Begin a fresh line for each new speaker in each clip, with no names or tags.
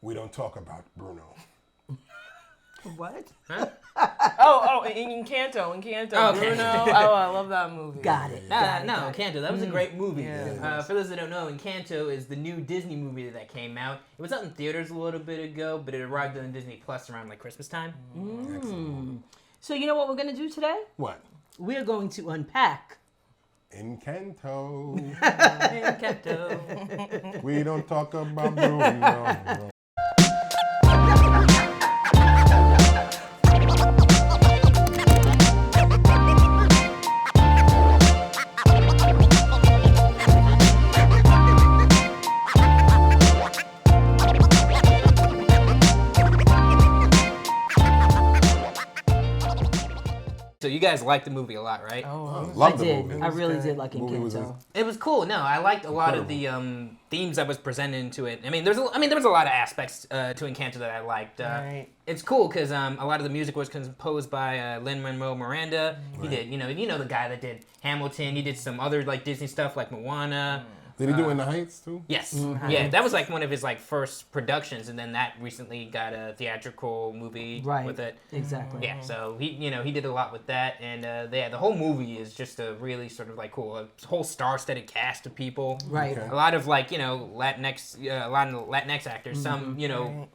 we don't talk about Bruno.
What?
Huh?
Encanto.
Okay.
Bruno. Oh, I love that movie.
Got it.
Encanto. That was a great movie.
Yeah.
For those that don't know, Encanto is the new Disney movie that came out. It was out in theaters a little bit ago, but it arrived on Disney Plus around like Christmas time.
So you know what we're going to do today?
What?
We're going to unpack.
Encanto.
Encanto.
We don't talk about Bruno.
So you guys liked the movie a lot, right?
Love the movie.
I really did like
movie was
Encanto.
It was cool. No, I liked a lot of the themes that was presented into it. I mean, there was a lot of aspects to Encanto that I liked.
Right.
It's cool because a lot of the music was composed by Lin-Manuel Miranda. He did, you know the guy that did Hamilton. He did some other like Disney stuff like Moana.
Did he do In the Heights too?
Yes. Yeah, that was like one of his like first productions, and then that recently got a theatrical movie with it.
Exactly.
Yeah, so he did a lot with that, and the whole movie is just a really sort of like cool, a whole star-studded cast of people.
Right.
Okay.
A lot of like Latinx, a lot of Latinx actors. Some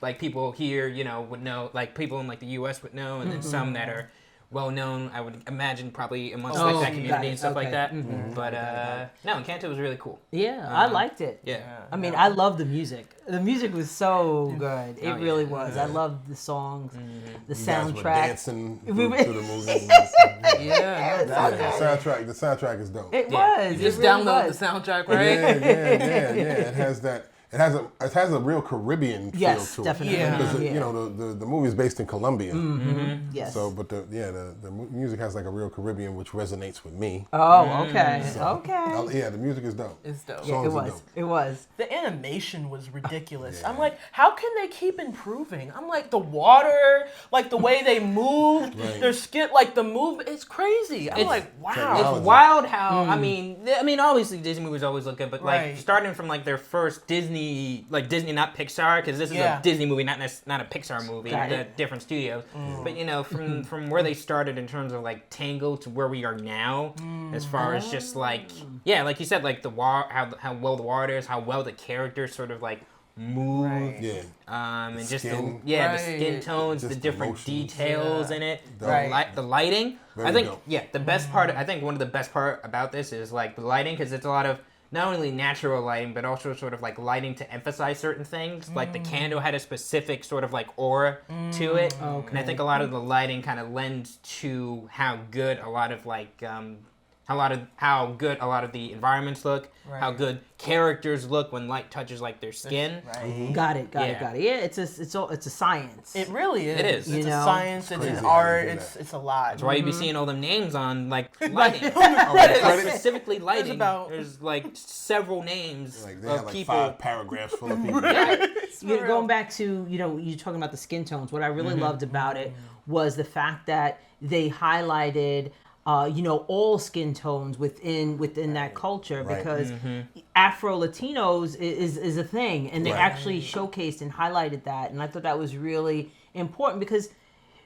like people here would know, like people in like the U.S. would know, and then some that are well known, I would imagine, probably amongst like that community and stuff like that. But no, Encanto was really cool.
Yeah, I liked it.
Yeah.
I mean, I love the music. The music was so good. It really was.
Yeah.
I loved the songs, the
You guys were
soundtrack.
dancing through the movie. The soundtrack is dope.
It was.
You just
it really
download
was.
the soundtrack, right?
Yeah. It has that. It has a real Caribbean feel to
definitely.
Yeah.
it. Because
Yeah.
the movie is based in Colombia.
Yes.
So, but the music has like a real Caribbean, which resonates with me.
Oh, okay.
Yeah, the music is dope.
It's dope.
Yeah,
Songs
it
are
was.
dope.
It was.
The animation was ridiculous.
Yeah.
I'm like, how can they keep improving? I'm like, the water, like the way they moved,
Right.
their skin, like the move, it's crazy. I'm like, wow.
technology.
It's wild how I mean, obviously Disney movies always look good, but like
Right.
starting from like their first Disney, not Pixar, because this is a Disney movie, not a Pixar movie,
Got
they're
it.
different studios. But from where they started in terms of like Tango to where we are now, as far as just like like you said, like the how well the water is, how well the characters sort of like move.
Right.
Yeah.
And just
Skin.
the skin tones,
Just
the different
emotions.
details in it,
Dope.
the lighting.
Very
I think
dope.
the best part. I think one of the best part about this is like the lighting, because it's a lot of not only natural lighting, but also sort of like lighting to emphasize certain things. Like the candle had a specific sort of like aura to it, and I think a lot of the lighting kind of lends to how good a lot of like how good a lot of the environments look, how good characters look when light touches like their skin.
Right.
Got it. Yeah, it's a science.
It really is.
It is.
It's
You
a
know?
science, it's
crazy
an
how
art,
they do
it's a lot.
That's why you be seeing all them names on like lighting.
Credits.
Specifically lighting.
about-
There's like several names
Like they
of
have like
people.
5 paragraphs full of people.
Going back to you're talking about the skin tones. What I really loved about it was the fact that they highlighted all skin tones within that culture,
Right.
because Afro Latinos is a thing, and they
Right.
actually showcased and highlighted that, and I thought that was really important, because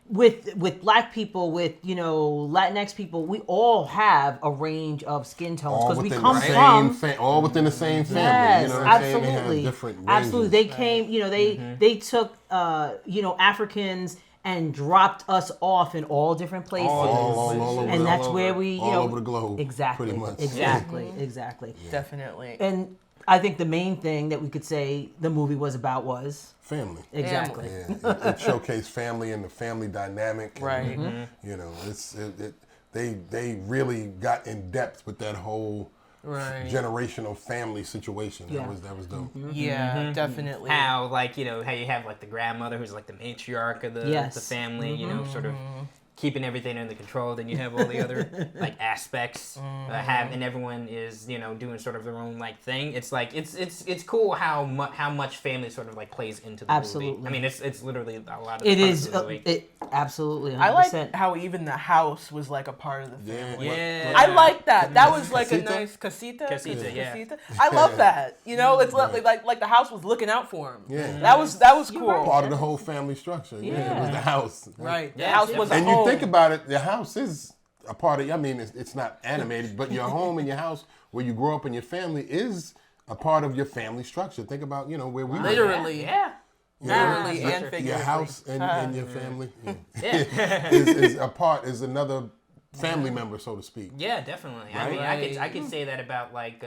with black people, with Latinx people, we all have a range of skin tones,
All
because we
within
come
the
from
same all within the same family.
Yes,
You know what I'm saying?
absolutely.
They have different ranges.
Absolutely. They came, they took, Africans and dropped us off in all different places.
all over
and
the-
that's
all
where
over-
we,
all over the globe,
exactly,
pretty much.
exactly.
Definitely.
And I think the main thing that we could say the movie was about was
Family.
exactly.
Yeah, it showcased family and the family dynamic. And,
Right.
They really got in depth with that whole
Right.
generational family situation.
Yeah.
That was dope.
Yeah, definitely.
How like how you have like the grandmother who's like the matriarch of the
Yes.
family, sort of keeping everything under control. Then you have all the other like aspects and everyone is doing sort of their own like thing. It's like it's cool how much family sort of like plays into the
Absolutely.
movie. I mean, it's literally a lot of the
It
parts
is
of the movie.
it absolutely 100%.
I like how even the house was like a part of the family.
Yeah.
I like that. That was like a
Casita?
nice casita.
Casita, yeah.
Casita. I love that. It's like the house was looking out for him.
Yeah.
That was cool.
right.
Part of the whole family structure. Yeah, it was the house.
Right. The
Yeah,
house
yeah.
was a
And
home.
you think about it, the house is a part of. I mean, it's not animated, but your home and your house, where you grow up and your family, is a part of your family structure. Think about where we live.
Literally.
Yeah.
Literally
Yeah,
and
sure.
figuratively.
Your house and your family
Yeah.
is another family member, so to speak.
Yeah, definitely. I
Right?
mean, I could say that about like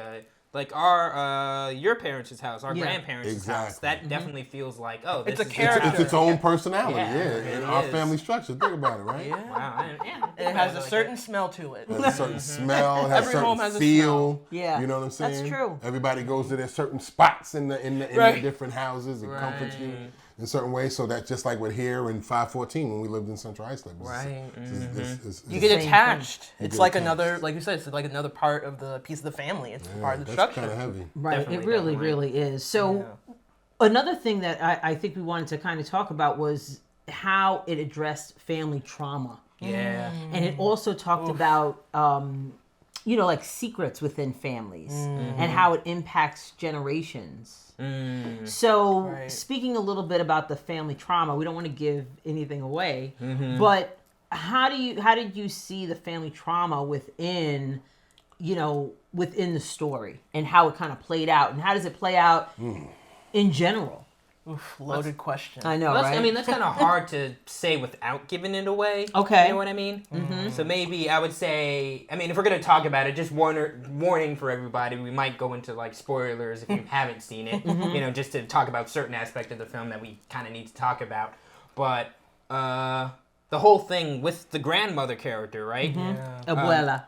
our your parents' house, our grandparents' house.
Exactly.
That definitely feels like
It's a
is-
character.
It's its own personality,
Yeah,
in
it
our
is.
family structure. Think about it, right?
Yeah.
Wow. Yeah.
It has a certain smell to it.
It has a certain smell, it has
Every
a certain
home has a
feel.
Yeah.
You know what I'm saying?
That's true.
Everybody goes to their certain spots in the
Right.
different houses and comforts you in certain ways. So that's just like with here in 514 when we lived in Central Islip.
Right.
It's
You get
Same
attached.
You
It's
get
like
attached.
another, like you said, it's like another part of the piece of the family. It's part of the
that's
structure.
kind of heavy.
Right,
Definitely,
it really,
definitely.
really is. So, another thing that I think we wanted to kind of talk about was how it addressed family trauma.
Yeah.
And it also talked about, like secrets within families and how it impacts generations. So,
Right.
speaking a little bit about the family trauma, we don't want to give anything away, but how did you see the family trauma within the story and how it kind of played out, and how does it play out in general?
Oof, loaded question.
I know,
Well,
right?
I mean, that's kind of hard to say without giving it away.
Okay.
You know what I mean? Mm-hmm. So maybe I would say, if we're going to talk about it, just warning for everybody, we might go into like spoilers if you haven't seen it, just to talk about certain aspect of the film that we kind of need to talk about. But the whole thing with the grandmother character, right?
Yeah.
Abuela.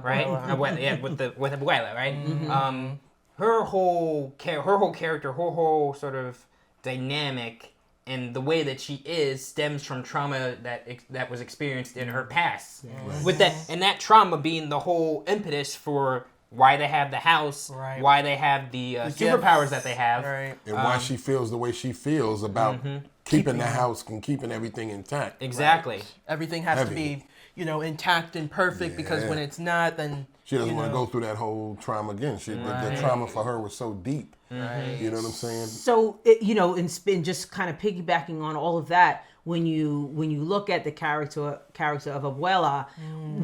Right? Abuela, yeah, with Abuela, right? Her whole character, her whole sort of dynamic and the way that she is stems from trauma that was experienced in her past.
Yes.
With that trauma being the whole impetus for why they have the house,
Right.
why they have the superpowers that they have.
Right.
And why she feels the way she feels about keeping the house and keeping everything intact.
Exactly.
Everything has to
Heavy.
be, intact and perfect because
Yeah.
when it's not, then
She doesn't want to go through that whole trauma again. The trauma for her was so deep.
Right.
You know what I'm saying?
So and just kind of piggybacking on all of that, when you look at the character of Abuela,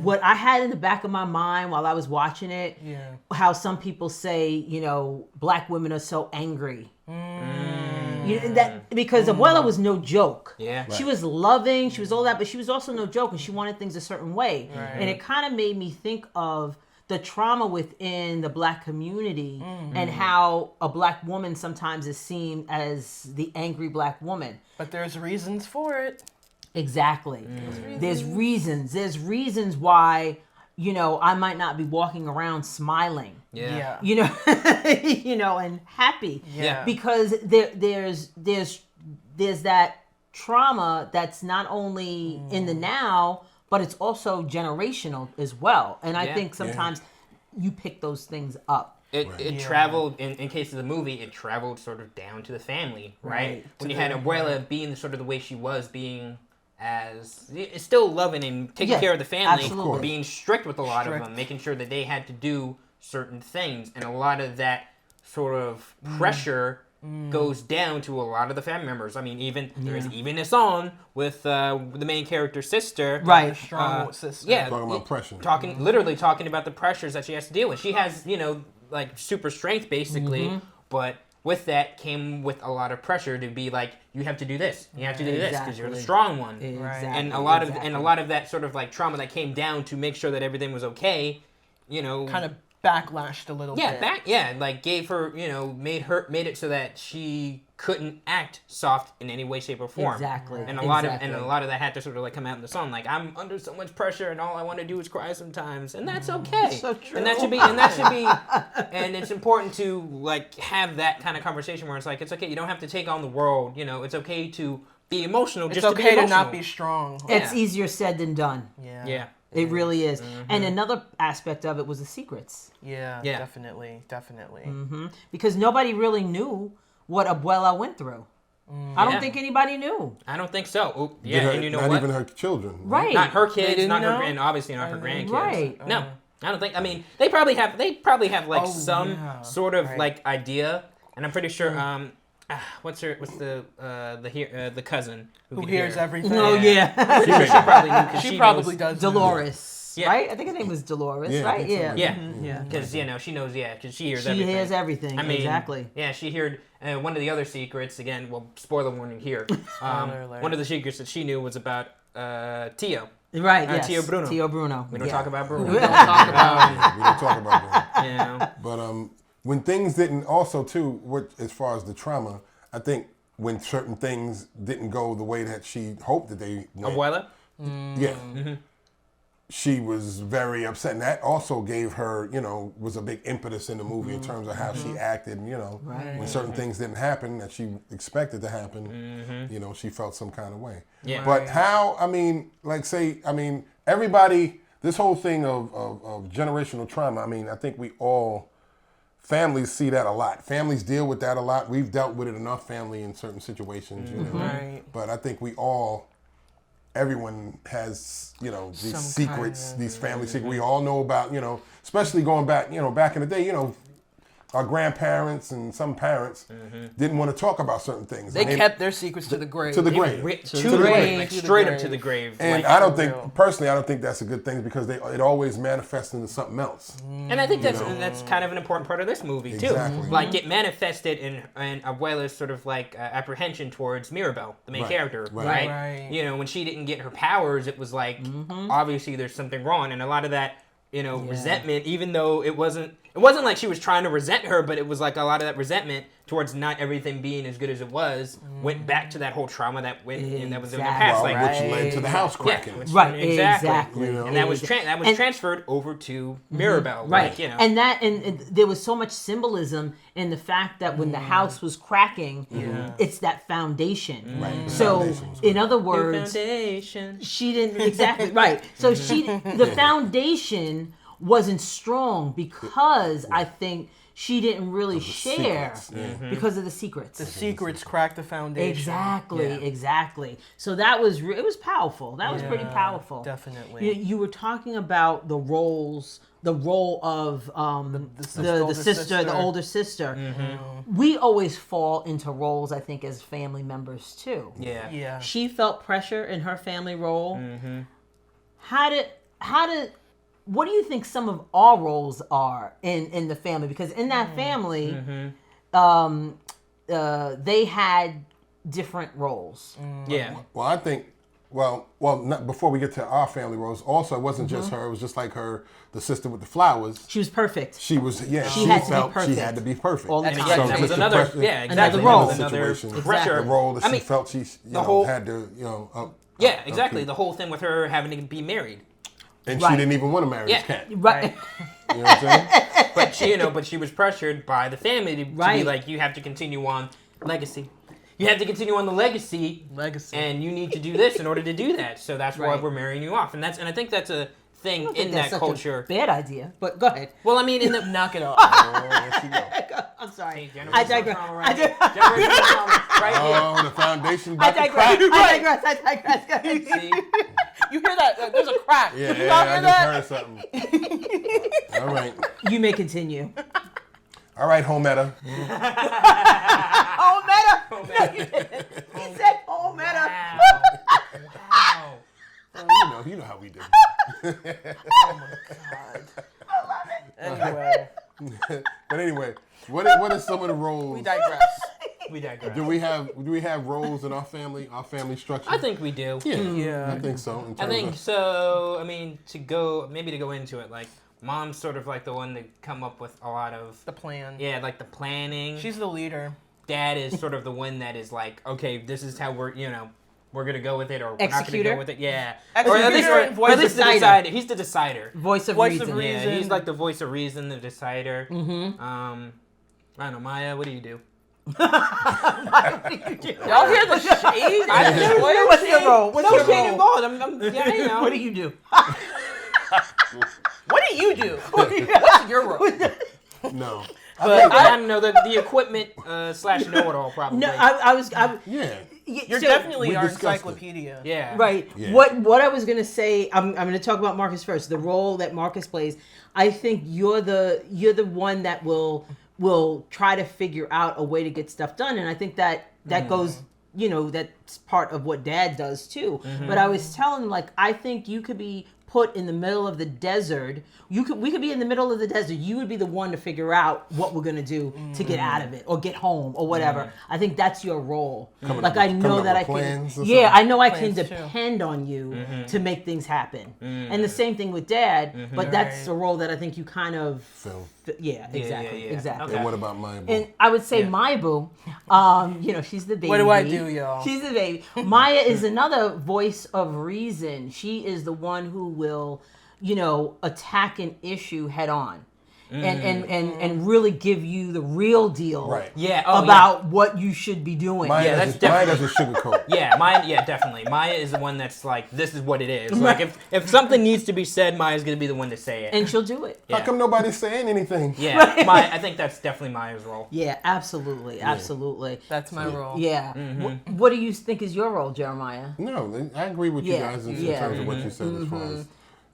what I had in the back of my mind while I was watching it, how some people say, black women are so angry. That because Abuela was no joke.
Yeah.
She was loving, she was all that, but she was also no joke, and she wanted things a certain way.
Right.
And it kind of made me think of the trauma within the black community and how a black woman sometimes is seen as the angry black woman.
but there's reasons for it.
Exactly. There's reasons. There's reasons why, I might not be walking around smiling.
Yeah.
And happy.
Yeah.
Because there's that trauma that's not only in the now, but it's also generational as well. And I
Yeah.
think sometimes you pick those things up.
It traveled, in case of the movie, it traveled sort of down to the family, right?
Right.
When you had Abuela being sort of the way she was, being still loving and taking
Yeah,
care of the family,
absolutely.
but being strict with a lot of
Strict.
them, making sure that they had to do certain things. And a lot of that sort of pressure goes down to a lot of the family members. I mean, there's even a song with the main character's sister.
Right.
Strong sister.
Yeah.
Talking about pressure.
Literally talking about the pressures that she has to deal with. She has, like super strength basically, but with that came with a lot of pressure to be like, you have to do this, you have to do this because you're the
Exactly.
strong one.
Exactly.
And a lot of that sort of like trauma that came down to make sure that everything was okay,
Kind of backlashed a little bit.
like gave her, made it so that she couldn't act soft in any way, shape, or form.
Exactly.
And a lot of that had to sort of like come out in the song. Like, I'm under so much pressure, and all I want to do is cry sometimes, and that's okay.
So true.
And it's important to like have that kind of conversation where it's like, it's okay. You don't have to take on the world. It's okay to be emotional.
It's
just to be
okay to
emotional.
not be strong.
It's
Yeah.
easier said than done.
Yeah.
Yeah.
It really is. And another aspect of it was the secrets.
Yeah.
Yeah.
Definitely.
Because nobody really knew what Abuela went through. I don't
Yeah.
think anybody knew.
I don't think so. Ooh,
Did
yeah,
her-
and you know
not
what?
even her children.
Right.
Not her kids,
didn't
not her,
know?
and obviously not her grandkids.
Right.
No, I don't think. I mean, they probably have like
Oh,
some
yeah.
sort of
Right.
like idea, and I'm pretty sure. What's the cousin
Who
could
hears
hear?
everything?
Oh, yeah.
She probably knew 'cause
She
knows-
probably does.
Dolores,
Yeah.
right? I think her name was Dolores,
Yeah, I
right?
think so.
Yeah.
Yeah, because she knows. Yeah, because she hears
She
everything.
hears everything.
I mean,
exactly.
Yeah, she heard one of the other secrets. Again, well, spoiler warning here.
Spoiler alert.
One of the secrets that she knew was about Tio.
Right, yes.
Tio Bruno.
Tio Bruno.
We don't
Yeah.
talk about Bruno.
We don't talk about
Yeah, we don't talk about that.
You know.
But when things didn't, also too, as far as the trauma, I think when certain things didn't go the way that she hoped that they went,
Abuela.
yeah, she was very upset, and that also gave her, was a big impetus in the movie in terms of how she acted. And, when certain things didn't happen that she expected to happen, she felt some kind of way.
Yeah.
But how? I mean, everybody. This whole thing of generational trauma. I mean, I think we all. Families see that a lot. Families deal with that a lot. We've dealt with it in our family in certain situations,
Right.
But I think everyone has, these
Some
secrets,
kind of-
these family secrets. We all know about, especially going back, back in the day, our grandparents and some parents didn't want to talk about certain things.
They
And
kept their secrets to the grave.
to the grave.
To the grave, like
To the
straight up
grave.
to the grave.
And
Like,
I don't
for
think,
real.
personally, I don't think that's a good thing because it always manifests into something else.
and I think that's kind of an important part of this movie too.
Exactly.
Like it manifested in Abuela's sort of like apprehension towards Mirabel, the main
Right.
character,
Right.
right?
Right.
When she didn't get her powers, it was like obviously there's something wrong, and a lot of that resentment, even though it wasn't like she was trying to resent her, but it was like a lot of that resentment towards not everything being as good as it was went back to that whole trauma that went and that was in their past,
Well,
like
which led to the house cracking.
Right,
exactly.
exactly.
And that was
And-
transferred over to Mirabel,
Right,
like,
and there was so much symbolism in the fact that when the house was cracking, it's that foundation.
Right. The
So,
foundation was
in
good.
other words,
foundation.
she didn't exactly right. So the foundation wasn't strong because I think she didn't really share
secrets, yeah.
because of the secrets.
The secrets crack the foundation.
Exactly. So that was it was powerful. That was pretty powerful.
Definitely.
You were talking about the roles, the role of the
older
sister, the
sister.
older sister. We always fall into roles, I think, as family members too.
Yeah.
Yeah.
She felt pressure in her family role. What do you think some of our roles are in the family? Because in that family, they had different roles.
Yeah.
Well, I think, not, before we get to our family roles, also, it wasn't just her. It was just like the sister with the flowers.
She was perfect.
She was,
She
she
had to be
felt she
perfect.
had to be perfect.
All the
And
time.
again,
So
that was
just the
another,
pressure-
yeah, exactly.
role.
That was another
Situation.
pressure.
The role that
I
she
mean,
felt she
whole-
had to,
yeah, exactly. The whole thing with her having to be married.
and
Right.
she didn't even want to marry
Yeah.
this cat.
Right.
You know what I'm saying?
But she was pressured by the family to be
Right.
like, you have to continue on legacy. You have to continue on the legacy,
Legacy.
and you need to do this in order to do that. So that's why
Right.
we're marrying you off, and I think that's a thing
I don't think
in
that's
that
such
culture.
a bad idea, but go ahead.
Well, I mean, in the
Knock it off.
Oh, there she go.
I'm sorry.
Generational
I digress.
trauma
I
right
digress.
here. Generational trauma right
Oh, the foundation
I
about to
digress.
crack.
I digress. Go ahead.
here. See,
You hear that? There's a crack.
Yeah,
you
yeah,
not
I
hear
just
that?
heard something. All right.
You may continue.
All right, Hometta.
Oh, meta. He said, "Oh, meta."
wow.
You know how we do.
Anyway,
But anyway, what are some of the roles?
we digress.
We digress.
Do we have roles in our family structure?
I think we do.
Yeah, I think so. In
I
terms
think
of-
so. I mean, to go into it, like mom's sort of like the one to come up with a lot of
The plan.
like the planning.
She's the leader.
Dad is sort of the one that is like, okay, this is how we're gonna go with it, or we're not gonna
Executor?
go with it. Yeah,
Executor
or at least,
and voice
at least the
decider.
decider. He's the decider.
Voice of
Voice of
reason.
reason.
Yeah, he's like the voice of reason, the decider. I don't know, Maya. What do you do?
Y'all hear the shade?
What's your role? What's
No
your
shade
role?
involved. Yeah, you know.
What do you do?
What do you do? What's your role?
No.
But I don't know the equipment / know-it-all probably.
No, I was.
Yeah.
You're
so-
definitely
we
our
discussed it.
encyclopedia.
Yeah.
Right.
Yeah.
What I was gonna say, I'm gonna talk about Marcus first. The role that Marcus plays, I think you're the one that will try to figure out a way to get stuff done, and I think that goes. That's part of what Dad does too. But I was telling him, like, I think you could be put in the middle of the desert. We could be in the middle of the desert. You would be the one to figure out what we're gonna do to get out of it or get home or whatever. I think that's your role. I know that I can. Yeah, I know I can depend on you to make things happen. And the same thing with Dad. But that's a role that I think you kind of.
Phil.
Yeah, exactly, exactly.
Okay.
And what about Maya?
And I would say Maya Boo, she's the baby.
What do I do, y'all?
She's the baby. Maya is another voice of reason. She is the one who will, attack an issue head on. And really give you the real deal
Right.
about what you should be doing.
Maya
that's
doesn't sugarcoat.
Maya, definitely. Maya is the one that's like, this is what it is. Like, if something needs to be said, Maya's gonna be the one to say it.
And she'll do it.
How come nobody's saying anything?
Yeah, Maya, I think that's definitely Maya's role.
Yeah, absolutely, absolutely.
That's my role.
Yeah. What do you think is your role, Jeremiah?
No, I agree with you
Yeah,
guys in
yeah.
terms of what you said as far as,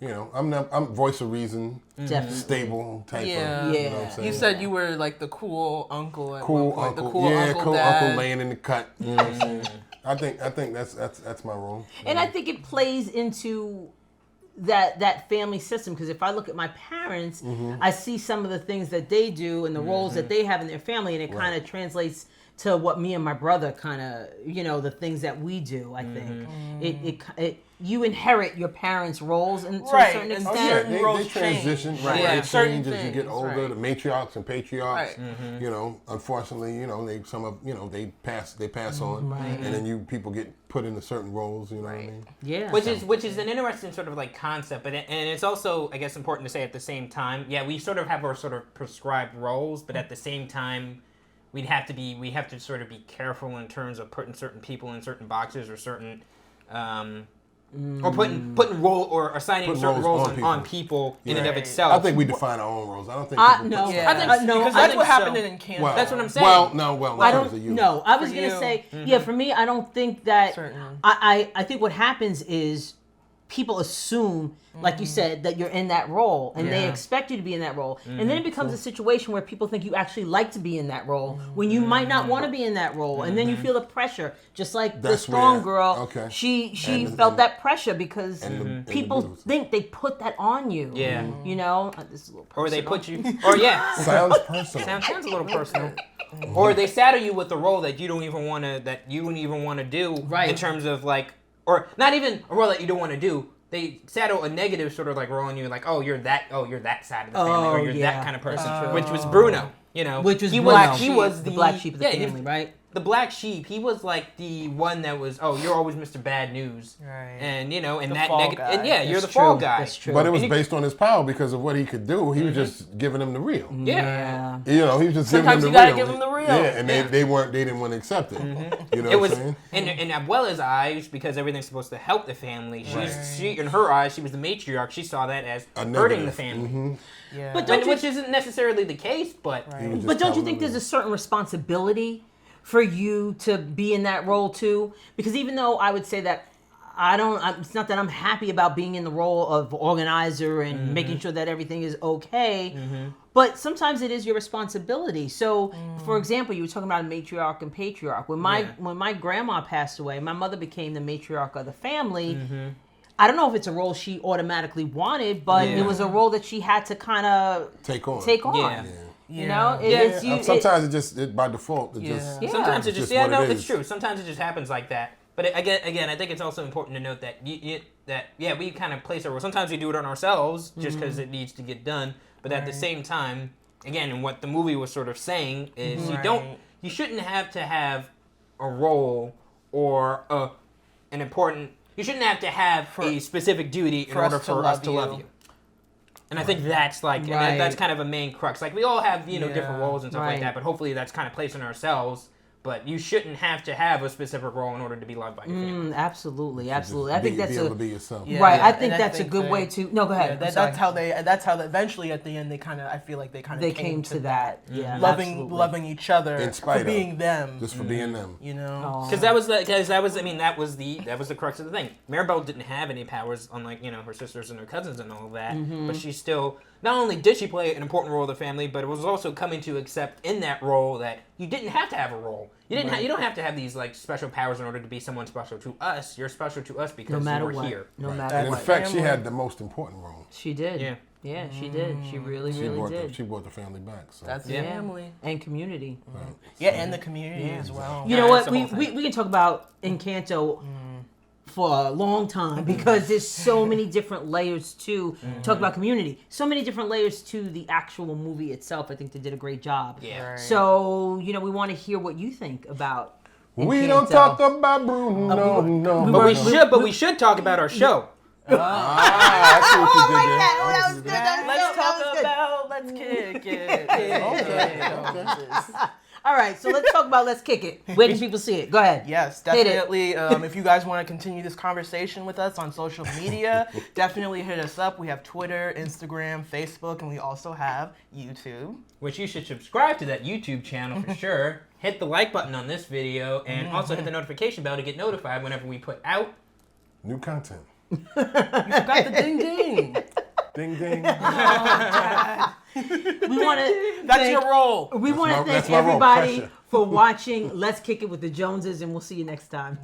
I'm voice of reason,
Definitely.
stable type
Yeah.
of,
Yeah.
you know what I'm saying?
You said you were like the cool uncle at
cool
one point.
uncle,
The cool uncle
cool
dad.
uncle laying in the cut. You know what I'm saying? I think that's my role.
And I think it plays into that family system, because if I look at my parents, I see some of the things that they do and the roles that they have in their family, and it kind of translates to what me and my brother kind of, the things that we do. I think it you inherit your parents' roles and to a
Right,
certain
and
extent.
certain
they
roles
transition,
change.
right?
Yeah,
They
certain
change as you get
things,
older.
right.
The matriarchs and patriarchs,
Right.
Unfortunately, they pass on,
Right.
and then you people get put into certain roles. You know what I mean?
Yeah.
Which is an interesting sort of like concept, but and it's also, I guess, important to say at the same time. Yeah, we sort of have our sort of prescribed roles, but at the same time, we have to sort of be careful in terms of putting certain people in certain boxes or certain, or putting role or assigning
Putting
certain
roles
roles
on
on people in and of
Right.
itself.
I think we define our own roles. I don't think people
no.
put
Yeah.
I think
because
I
that's
think
what
so.
happened in Encanto.
Well,
That's what I'm saying.
Well, in
I
terms of you.
don't know. I was
For
gonna
you.
say, yeah, for me, I don't think that.
Certainly.
I think what happens is people assume, like you said, that you're in that role, and they
Yeah.
expect you to be in that role, and then it becomes a situation where people think you actually like to be in that role when you might not want to be in that role, and then you feel the pressure, just like the
That's
strong
where-
girl.
okay.
She
And-
felt
and-
that pressure because
and the
people
blues.
think they put that on you.
Yeah.
This is a little
Or they
personal.
put you, or yeah,
Sounds personal.
sounds a little personal. Or they saddle you with a role that you don't even want to do,
Right.
in terms of like, or not even a role that you don't want to do. They saddle a negative sort of like role on you, like, you're that side of the family, or you're
yeah.
that kind of person,
That's true.
which was Bruno.
Which was
he
Bruno.
was he was
the black sheep of the
yeah,
family, right?
The black sheep. He was like the one that was, you're always Mr. Bad News,
Right.
and and
The
that
fall
negative,
guy.
and yeah, you're
That's
the fall
true.
guy.
That's true.
But it was
And he-
based on his power because of what he could do. He was just giving him the real.
Yeah.
He was just
Sometimes
giving
you
him
gotta
the real.
give him the real.
Yeah, and they didn't want to accept it. You know
It
what
was,
I'm saying?
and as well as eyes, because everything's supposed to help the family. She in her eyes, she was the matriarch. She saw that as
A
hurting the
negative.
family,
Yeah.
But don't you
which isn't necessarily the case. But
He was just
But don't you
telling
think
them
there's a certain responsibility for you to be in that role too? Because even though I would say that it's not that I'm happy about being in the role of organizer and making sure that everything is okay, but sometimes it is your responsibility. So, for example, you were talking about a matriarch and patriarch. When my grandma passed away, my mother became the matriarch of the family. I don't know if it's a role she automatically wanted, but it was a role that she had to kind of
take on.
Yeah.
You know,
Sometimes by default,
Yeah.
sometimes it
it's
just
just what it
it's
is.
true. Sometimes it just happens like that. But again, I think it's also important to note that we kind of place our role. Sometimes we do it on ourselves just because it needs to get done. But at the same time, again, and what the movie was sort of saying is you shouldn't have to have a role or an important. You shouldn't have to have a specific duty in order for us to love you. And I think that's like, and that's kind of a main crux. Like we all have, different roles and stuff like that, but hopefully that's kind of placed on ourselves but you shouldn't have to have a specific role in order to be loved by your family.
Absolutely. I think that's
be able to be yourself.
right.
Yeah,
I think
and
that's a good way to. No, go ahead.
That's how they eventually at the end they kind of I feel like they
came to that. Yeah,
loving each other
In spite
for
of.
being them.
Just for being them.
You know.
Because that was the crux of the thing. Maribel didn't have any powers, unlike her sisters and her cousins and all of that. But she still, not only did she play an important role in the family, but it was also coming to accept in that role that you didn't have to have a role. You don't have to have these like special powers in order to be someone special to us. You're special to us because you were here.
No matter
And in
what.
fact, she had the most important role.
She did.
Yeah.
Yeah, she did. She really did.
She brought the family back. So.
That's
Yeah.
family.
And community.
Right.
Yeah, and the community as well.
You know
Yeah,
what?
it's the
We
whole thing.
can talk about Encanto for a long time because there's so many different layers to talk about community. So many different layers to the actual movie itself. I think they did a great job.
Yeah.
Right.
So, we want to hear what you think about
We don't
Encanto.
talk about Bruno, no.
But we should talk about our show.
I see what you did there.
That was good.
Let's kick it.
All right, so let's talk about Let's Kick It. Where can people see it? Go ahead.
Yes,
Hit it.
definitely. If you guys want to continue this conversation with us on social media, definitely hit us up. We have Twitter, Instagram, Facebook, and we also have YouTube.
Which you should subscribe to that YouTube channel for sure. Hit the like button on this video and also hit the notification bell to get notified whenever we put out
New content.
You forgot the ding ding.
Ding, ding.
We want to.
That's your role.
We want to thank
that's my role,
everybody
pressure.
for watching Let's Kick It with the Joneses, and we'll see you next time.